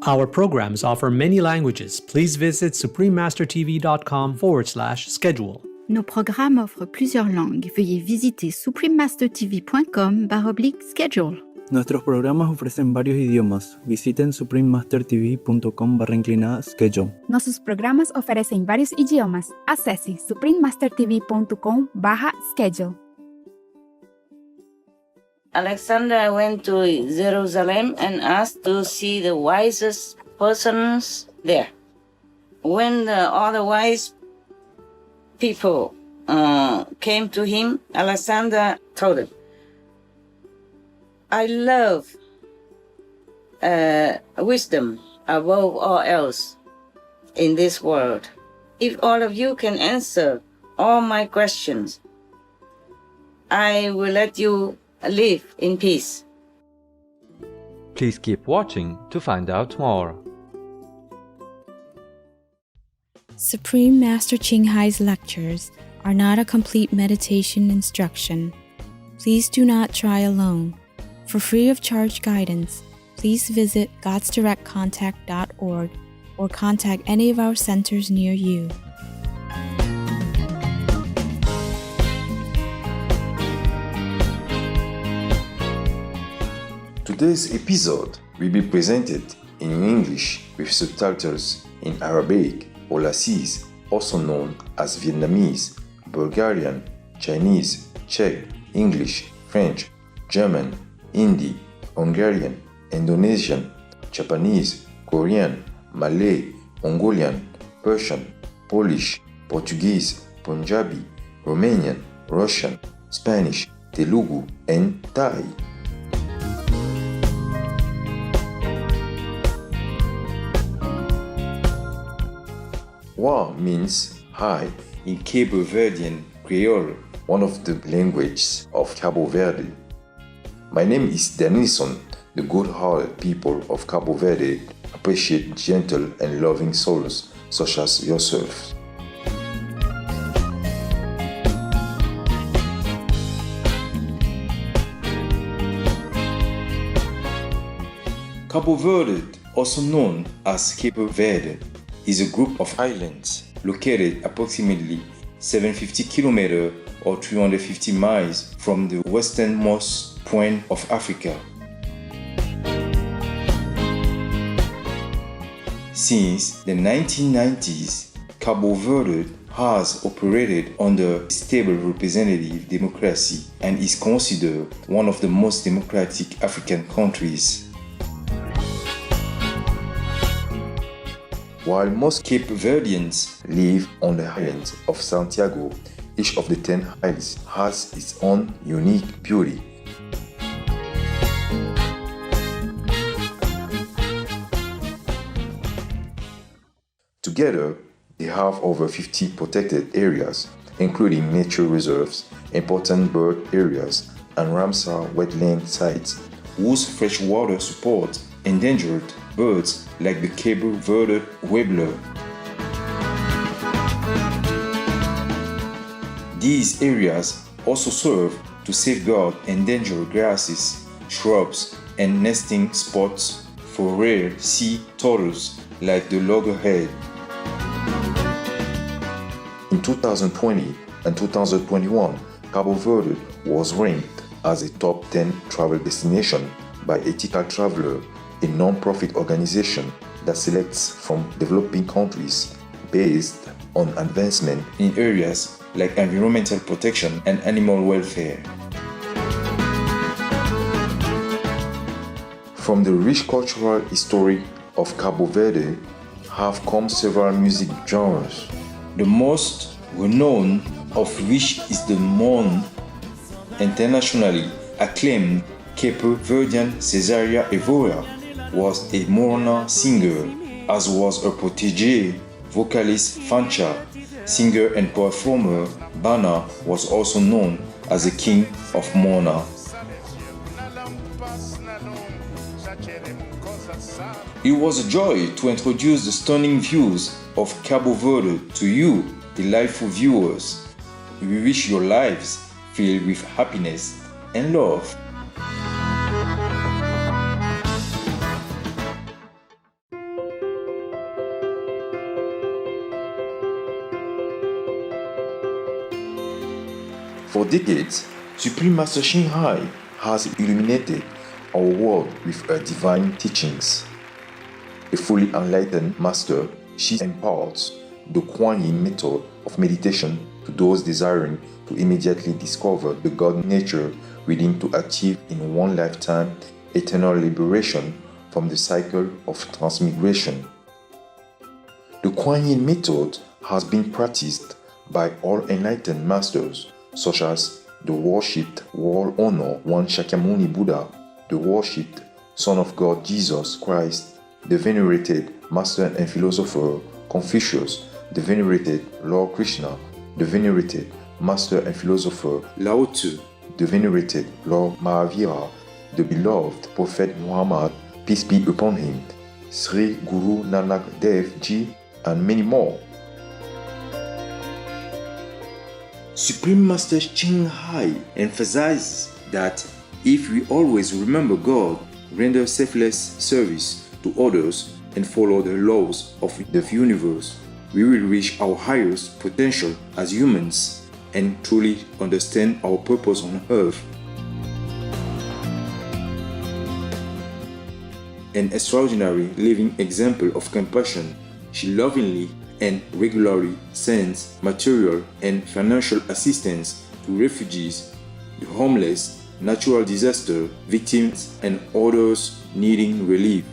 Our programs offer many languages. Please visit suprememastertv.com/schedule. Nos programmes offrent plusieurs langues. Veuillez visiter suprememastertv.com/schedule. Nuestros programas ofrecen varios idiomas. Visiten suprememastertv.com/schedule. Nossos programas oferecem vários idiomas. Acesse suprememastertv.com/schedule. Alexander went to Jerusalem and asked to see the wisest persons there. When the other wise people came to him, Alexander told them, I love wisdom above all else in this world. If all of you can answer all my questions, I will let you live in peace. Please keep watching to find out more. Supreme Master Ching Hai's lectures are not a complete meditation instruction. Please do not try alone. For free of charge guidance, please visit godsdirectcontact.org or contact any of our centers near you. Today's episode will be presented in English with subtitles in Arabic or Lassis, also known as Vietnamese, Bulgarian, Chinese, Czech, English, French, German, Hindi, Hungarian, Indonesian, Japanese, Korean, Malay, Mongolian, Persian, Polish, Portuguese, Punjabi, Romanian, Russian, Spanish, Telugu, and Thai. Wa means high in Cabo Verdean Creole, one of the languages of Cabo Verde. My name is Denison. The good-hearted people of Cabo Verde appreciate gentle and loving souls such as yourself. Cabo Verde, also known as Cape Verde, is a group of islands located approximately 750 kilometers or 350 miles from the westernmost point of Africa. Since the 1990s, Cabo Verde has operated under stable representative democracy and is considered one of the most democratic African countries. While most Cape Verdeans live on the island of Santiago, each of the 10 islands has its own unique beauty. Together, they have over 50 protected areas, including nature reserves, important bird areas, and Ramsar wetland sites, whose freshwater support endangered birds like the Cape Verde warbler. These areas also serve to safeguard endangered grasses, shrubs, and nesting spots for rare sea turtles like the loggerhead. In 2020 and 2021, Cabo Verde was ranked as a top 10 travel destination by Ethical Traveler, a non-profit organization that selects from developing countries based on advancement in areas like environmental protection and animal welfare. From the rich cultural history of Cabo Verde have come several music genres. The most renowned of which is the known internationally acclaimed Cape Verdean Cesaria Evora was a Morna singer, as was her protégé, vocalist Fancha. Singer and performer Bana was also known as the King of Morna. It was a joy to introduce the stunning views of Cabo Verde to you, delightful viewers. We wish your lives filled with happiness and love. For decades, Supreme Master Ching Hai has illuminated our world with her divine teachings. A fully enlightened master, she imparts the Kuan Yin method of meditation to those desiring to immediately discover the God nature within to achieve in one lifetime eternal liberation from the cycle of transmigration. The Kuan Yin method has been practiced by all enlightened masters, such as the worshipped World Honor One Shakyamuni Buddha, the worshipped Son of God Jesus Christ, the venerated Master and Philosopher Confucius, the venerated Lord Krishna, the venerated Master and Philosopher Lao Tzu, the venerated Lord Mahavira, the beloved Prophet Muhammad, peace be upon him, Sri Guru Nanak Dev Ji, and many more. Supreme Master Ching Hai emphasizes that if we always remember God, render selfless service to others, and follow the laws of the universe, we will reach our highest potential as humans and truly understand our purpose on earth. An extraordinary living example of compassion, she lovingly and regularly sends material and financial assistance to refugees, the homeless, natural disaster victims, and others needing relief.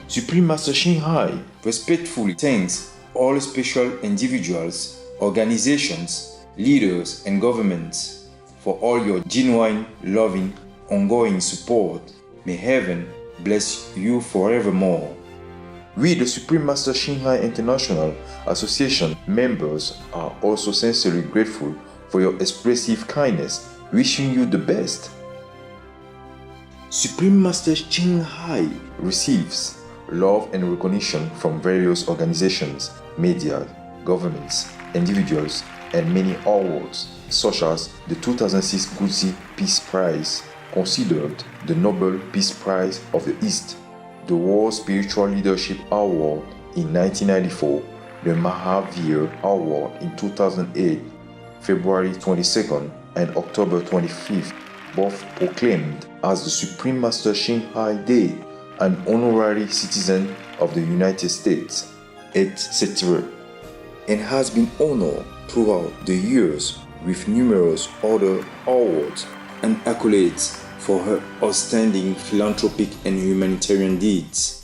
Supreme Master Ching Hai respectfully thanks all special individuals, organizations, leaders, and governments for all your genuine, loving, ongoing support. May heaven bless you forevermore. We, the Supreme Master Ching Hai International Association members, are also sincerely grateful for your expressive kindness, wishing you the best. Supreme Master Ching Hai receives love and recognition from various organizations, media, governments, individuals, and many awards, such as the 2006 Guzi Peace Prize, considered the Nobel Peace Prize of the East, the World Spiritual Leadership Award in 1994, the Mahavir Award in 2008, February 22nd and October 25th, both proclaimed as the Supreme Master Ching Hai Day, an honorary citizen of the United States, etc., and has been honored throughout the years with numerous other awards and accolades for her outstanding philanthropic and humanitarian deeds.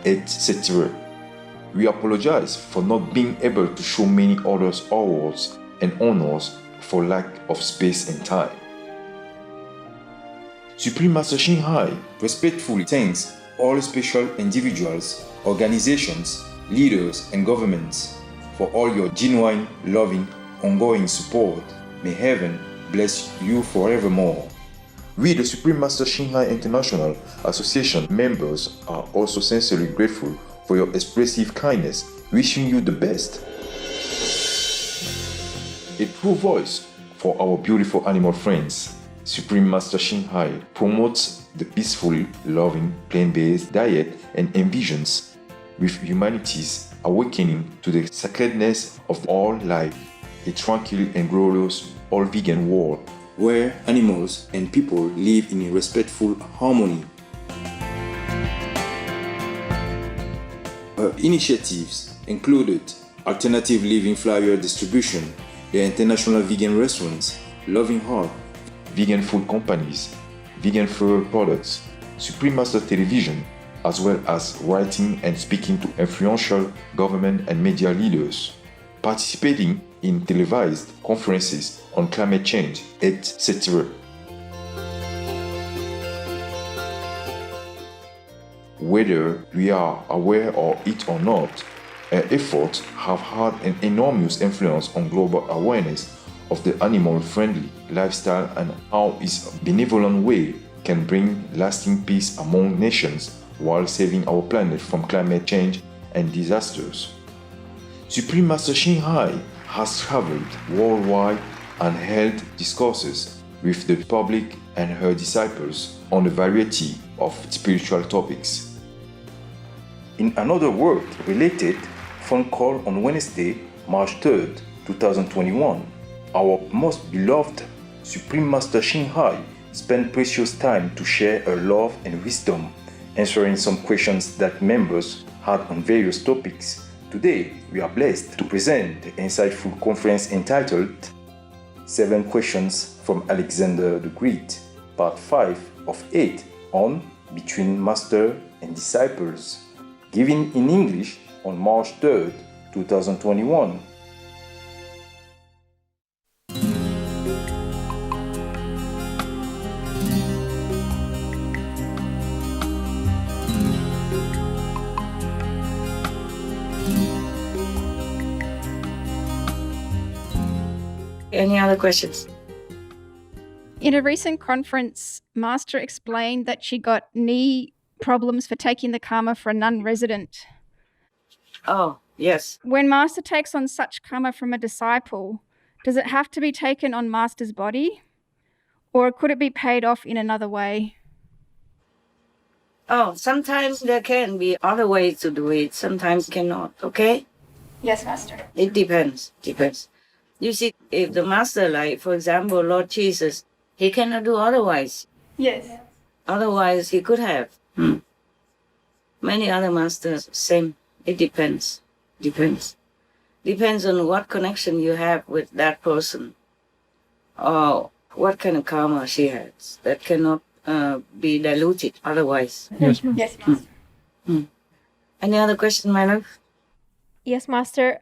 etc. We apologize for not being able to show many others awards and honors for lack of space and time. Supreme Master Ching Hai respectfully thanks all special individuals, organizations, leaders, and governments for all your genuine, loving, ongoing support. May heaven bless you forevermore. We, the Supreme Master Ching Hai International Association members, are also sincerely grateful for your expressive kindness, wishing you the best. A true voice for our beautiful animal friends. Supreme Master Ching Hai promotes the peaceful, loving, plant-based diet and envisions with humanity's awakening to the sacredness of all life, a tranquil and glorious all-vegan world where animals and people live in respectful harmony. Her initiatives included alternative living flyer distribution, the International Vegan Restaurants, Loving Heart, vegan food companies, vegan fuel products, Supreme Master Television, as well as writing and speaking to influential government and media leaders, participating in televised conferences on climate change, etc. Whether we are aware of it or not, our efforts have had an enormous influence on global awareness of the animal-friendly lifestyle and how its benevolent way can bring lasting peace among nations while saving our planet from climate change and disasters. Supreme Master Ching Hai has traveled worldwide and held discourses with the public and her disciples on a variety of spiritual topics. In another work-related phone call on Wednesday, March 3rd, 2021, our most beloved Supreme Master Ching Hai spent precious time to share her love and wisdom, answering some questions that members had on various topics. Today, we are blessed to present the insightful conference entitled 7 Questions from Alexander the Great, Part 5 of 8 on Between Master and Disciples, given in English on March 3rd, 2021. Any other questions? In a recent conference, Master explained that she got knee problems for taking the karma for a non-resident. Oh, yes. When Master takes on such karma from a disciple, does it have to be taken on Master's body? Or could it be paid off in another way? Oh, sometimes there can be other ways to do it, sometimes cannot, okay? Yes, Master. It depends. You see, if the Master, like, for example, Lord Jesus, he cannot do otherwise. Yes. Otherwise, he could have. Many other masters, same. It depends. Depends on what connection you have with that person, or what kind of karma she has. That cannot be diluted otherwise. Yes, Master. Any other question, my love? Yes, Master.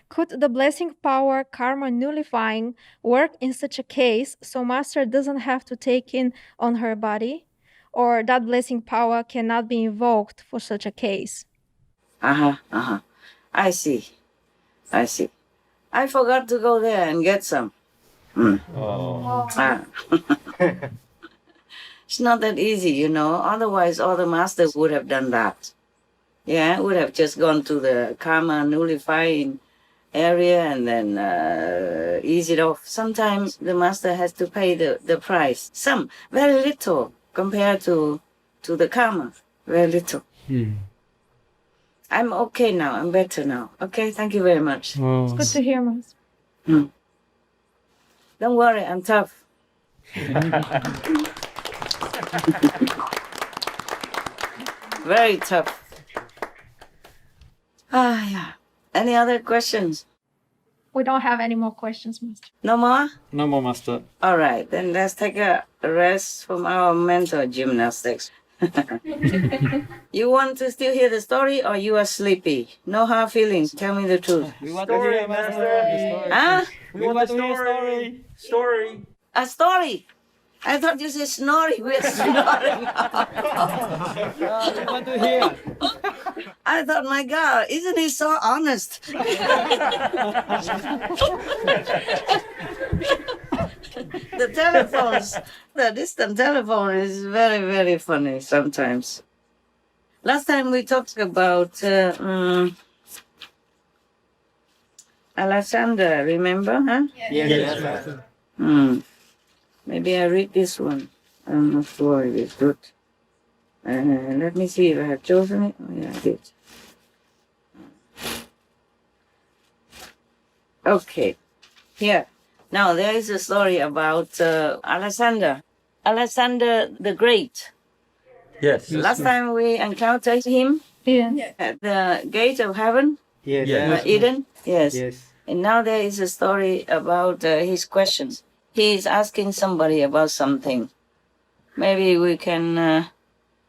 Could the blessing power karma nullifying work in such a case so Master doesn't have to take in on her body? Or that blessing power cannot be invoked for such a case? I see. I forgot to go there and get some. It's not that easy, you know. Otherwise, all the masters would have done that. Yeah, would have just gone to the karma nullifying area and then ease it off. Sometimes the master has to pay the price. Some, very little compared to the karma. Very little. I'm okay now. I'm better now. Okay, thank you very much. It's good to hear, Master. Don't worry, I'm tough. Very tough. Yeah. Any other questions? We don't have any more questions, Master. No more? No more, Master. All right, then let's take a rest from our mental gymnastics. You want to still hear the story or you are sleepy? No hard feelings. Tell me the truth. We want to hear, Master. Huh? We want to hear story. Story. A story. I thought you said snoring. We're snoring. We want to hear. I thought, my God, isn't he so honest? The telephones, the distant telephone is very, very funny sometimes. Last time we talked about Alexander, remember, huh? Yes. Maybe I read this one. I'm not sure if it's good. Let me see if I have chosen it. Oh, yeah, I did. Okay. Here. Now, there is a story about Alexander the Great. Yes. Last time we encountered him at the gate of heaven, Yes. Eden. Yes. And now there is a story about his questions. He is asking somebody about something. Maybe we can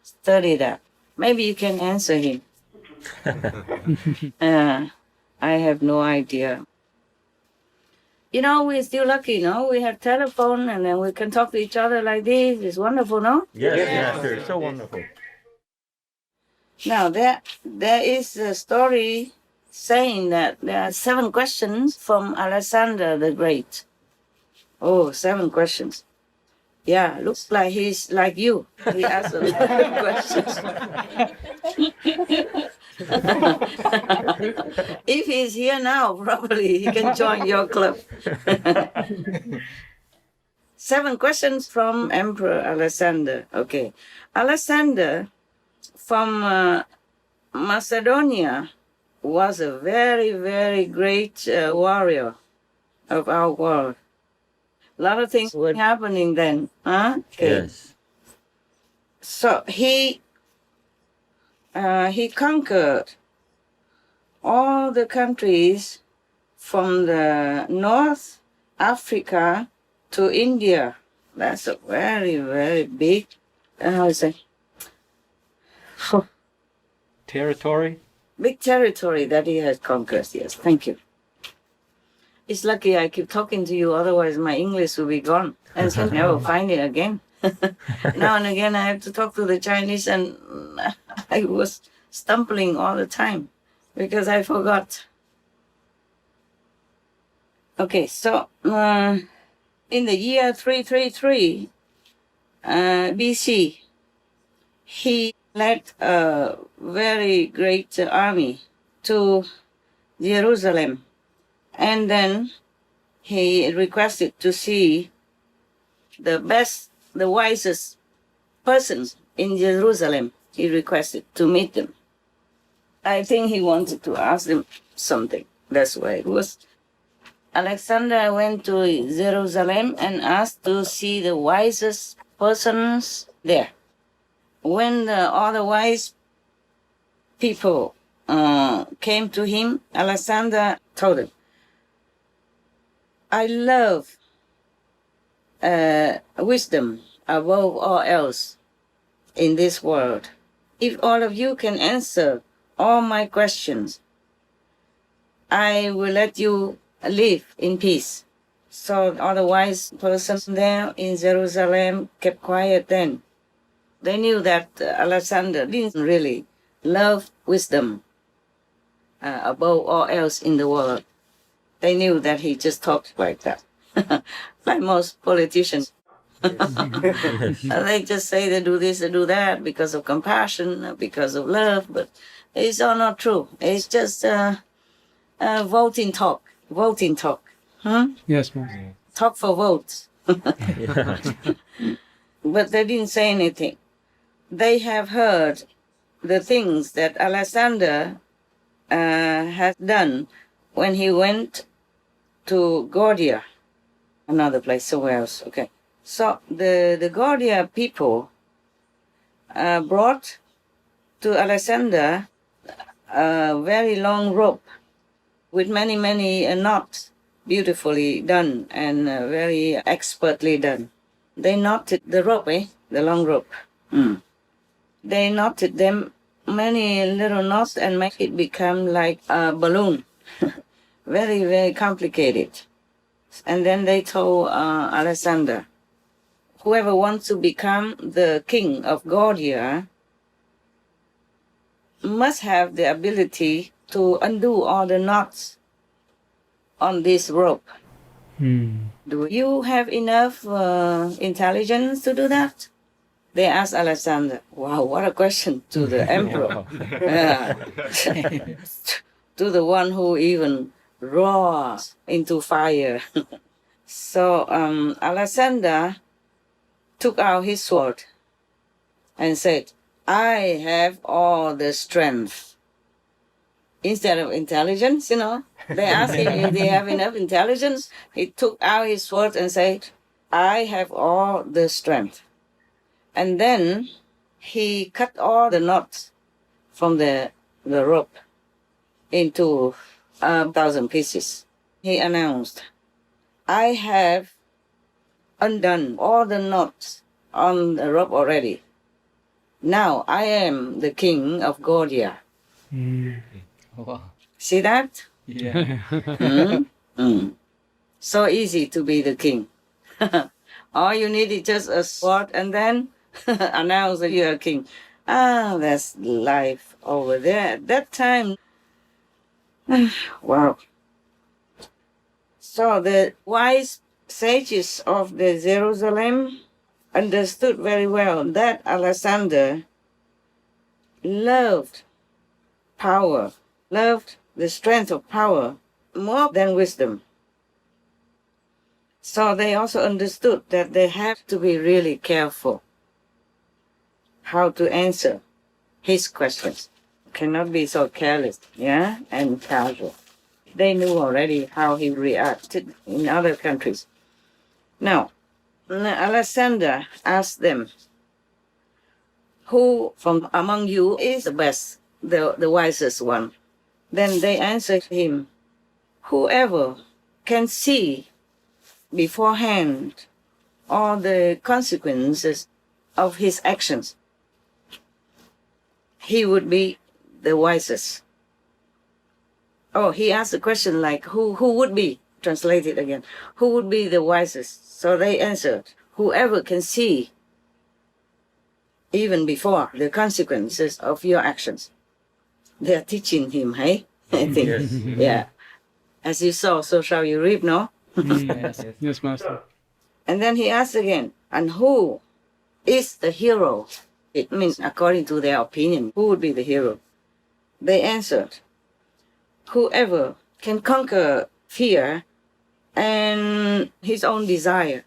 study that. Maybe you can answer him. I have no idea. You know, we're still lucky, no? We have telephone and then we can talk to each other like this. It's wonderful, no? Yes, Master. So wonderful. Now, there is a story saying that there are 7 questions from Alexander the Great. Oh, 7 questions. Yeah, looks like he's like you. He asks a lot of questions. If he's here now, probably he can join your club. 7 questions from Emperor Alexander. Okay. Alexander from Macedonia was a very, very great warrior of our world. A lot of things were happening then. Huh? Okay. Yes. So he conquered all the countries from the North Africa to India. That's a very, very big, how to say, Territory. big territory that he has conquered. Yes, thank you. It's lucky I keep talking to you, otherwise my English will be gone. And so never find it again. Now and again I have to talk to the Chinese and I was stumbling all the time because I forgot. Okay, so in the year 333 BC, he led a very great army to Jerusalem. And then he requested to see the best, the wisest persons in Jerusalem. He requested to meet them. I think he wanted to ask them something. That's why it was. Alexander went to Jerusalem and asked to see the wisest persons there. When all the wise people came to him, Alexander told them, I love wisdom above all else in this world. If all of you can answer all my questions, I will let you live in peace. So all the wise persons there in Jerusalem kept quiet then. They knew that Alexander didn't really love wisdom above all else in the world. They knew that he just talked like that, like most politicians. They just say they do this, they do that because of compassion, because of love, but it's all not true. It's just voting talk. Yes, Master. Talk for votes. But they didn't say anything. They have heard the things that Alexander has done when he went to Gordia, another place, somewhere else. Okay. So the Gordia people brought to Alexander a very long rope with many, many knots, beautifully done and very expertly done. They knotted the rope, the long rope. They knotted them many little knots and make it become like a balloon. Very, very complicated. And then they told Alexander, whoever wants to become the king of Gordia must have the ability to undo all the knots on this rope. Do you have enough intelligence to do that? They asked Alexander. Wow, what a question to the emperor. To the one who even roars into fire. So Alexander took out his sword and said, I have all the strength. Instead of intelligence, they asked him if they have enough intelligence. He took out his sword and said, I have all the strength. And then he cut all the knots from the rope into 1,000 pieces. He announced, I have undone all the knots on the rope already. Now I am the king of Gordia. Wow. See that? Yeah. So easy to be the king. All you need is just a sword and then announce that you're a king. That's life over there. At that time, wow. So the wise sages of the Jerusalem understood very well that Alexander loved power, loved the strength of power more than wisdom. So they also understood that they have to be really careful how to answer his questions. Cannot be so careless, and casual. They knew already how he reacted in other countries. Now, Alexander asked them, who from among you is the best, the wisest one? Then they answered him, whoever can see beforehand all the consequences of his actions, he would be the wisest. Oh, he asked a question like, who would be? Translated again. Who would be the wisest? So they answered, whoever can see even before the consequences of your actions. They are teaching him, hey? I think. Yes. Yeah. As you saw, so shall you reap, no? Yes. Yes, Master. And then he asked again, and who is the hero? It means according to their opinion, who would be the hero? They answered, whoever can conquer fear and his own desire.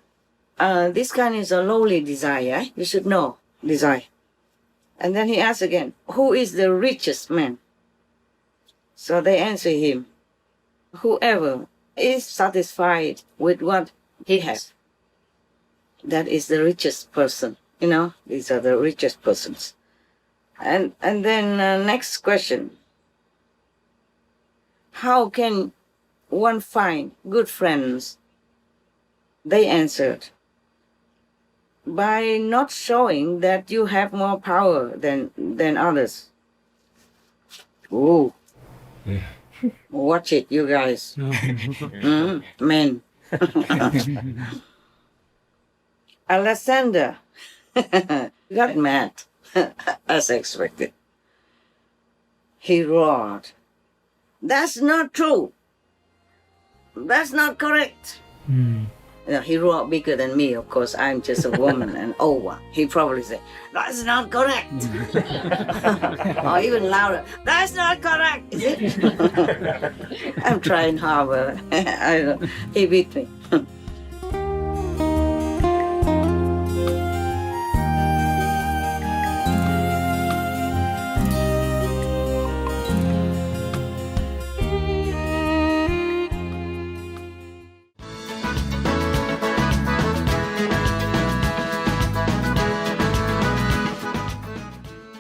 This kind is a lowly desire. You should know desire. And then he asked again, who is the richest man? So they answer him, whoever is satisfied with what he has. That is the richest person. These are the richest persons. And then next question. How can one find good friends? They answered, by not showing that you have more power than others. Ooh. Yeah. Watch it, you guys. Men. Alexander got mad, as expected. He roared, that's not true. That's not correct. He roared bigger than me, of course. I'm just a woman and old one. He probably said, that's not correct. Or even louder, that's not correct. Is it? I'm trying hard, but he beat me.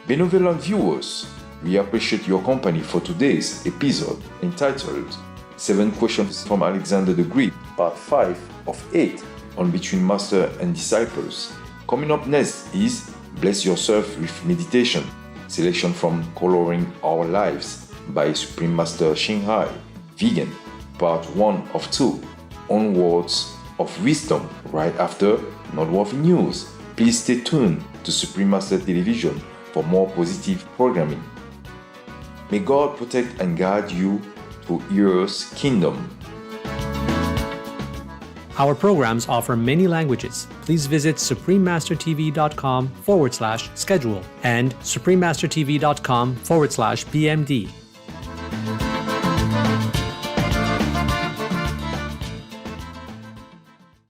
Benevolent viewers, we appreciate your company for today's episode entitled 7 Questions from Alexander the Great, Part 5 of 8 on Between Master and Disciples. Coming up next is Bless yourself with meditation. Selection from Coloring Our Lives by Supreme Master Shanghai. Vegan, part 1 of 2. On Words of Wisdom, right after Noteworthy News. Please stay tuned to Supreme Master Television for more positive programming. May God protect and guide you to Earth's kingdom. Our programs offer many languages. Please visit suprememastertv.com/schedule and suprememastertv.com/BMD.